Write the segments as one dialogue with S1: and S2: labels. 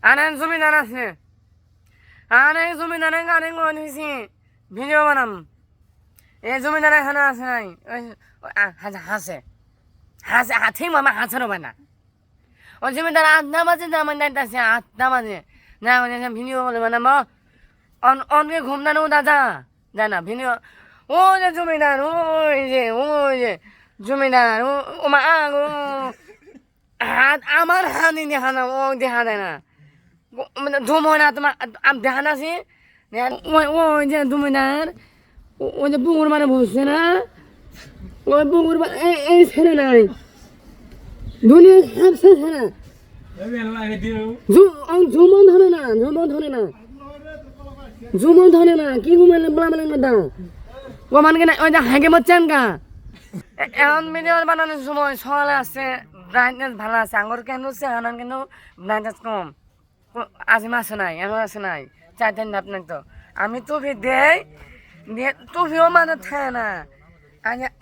S1: আরেক জমিদার আছে, আরেক জমিদারের গাড়ি করে দিয়েছি ভিডিও বানাম। এই জমিদার এখানে আছে নাই, হাসে হাসে ঠিক মামা হাসে রবে না। ওই জমিদার 8টা বাজে জামাই যাইতেছে, 8টা বাজে না ভিডিও বলে বানাবো। অনকে ঘুমদানো দাদা যায় না ভিডিও। ও যে জমিদার, ওই যে জমিদার, ও মা গো, হাত আমার হানি দেখা না, ও দেখা যায় না, মানে ধুম হয় না তোমার দেখা না সে। ওই যে জমিদার, ওই যে পুকুর মানে বসছে না, ওই পুকুর এই ছেলে নাই দুনিয়া হাসছে ছেলে, ঝুমন ধরে না, কি ঘুমালে বলা বলেন কথা ও মানে না। ওই যে হাগে মরছেন কা এখন ভিডিও বানানোর সময় সকালে আসছে, ব্রাইটনেস ভালো আছে, আঙুর কেন হচ্ছে এখন কিন্তু ব্রাইটনেস কম। আজিম আছে নাই, এমন আছে নাই, চাইতেন না আপনার তো। আমি টুপি দেই, টুপিও মানে থাকে না।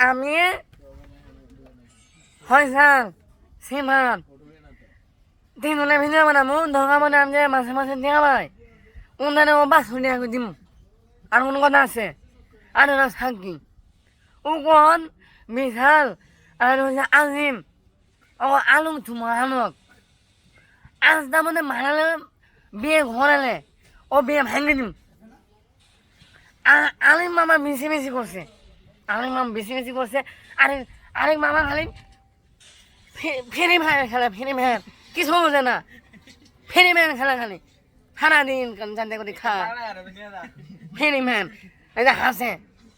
S1: আমি হয় স্যার সিমান দিন হলে ভিডিও বানাবো, ধরা মানে আমি যে মাসে মাসে দিয়া পাই ওনারে ও বাস হলে দিম। আর কোনো কথা আছে আর ওরা থাকি ওকন বিশাল আর হচ্ছে আজিম, ও আলম থুমা আলক আজটা মানে মারালে বিয়ে ঘরালে ও বিয়ে ভাঙে দিম। আলিম মামা বেশি করছে, আলিম মামা বেশি করছে। আরেক মামা খালি ফেরি ভাই খেলে, ফেরি ভ্যান কিছু বোঝে না, ফেরি ভ্যান খেলা খালি সারাদিন জানতে করে খা ফেরি ভ্যান। এই যে হাসে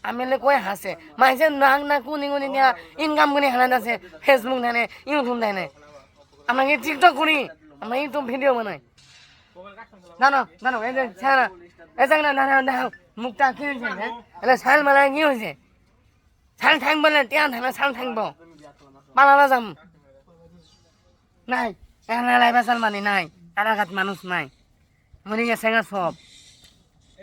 S1: আমি কই হাসে মাইছে নাক না কুনি দিয়া ইনকাম করে খেলা আছে, ফেসবুক দেয় ইউটিউব দেয়। আমরা কি টিকটক করি, আমরা ইউটিউব ভিডিও বানাই। জানো এই যে ছাড়া এই যে না দেখো মুখটা কি হয়েছে, হ্যাঁ এটা ছাল মালায় কি হয়েছে, ছাল থাকবো না টিয়া থাকলে ছাল থাকবো, পালাবা যাম নাই এখানে লাইবা চাল মানি নাই, এলাকাত মানুষ নাই, মরে গেছে সব।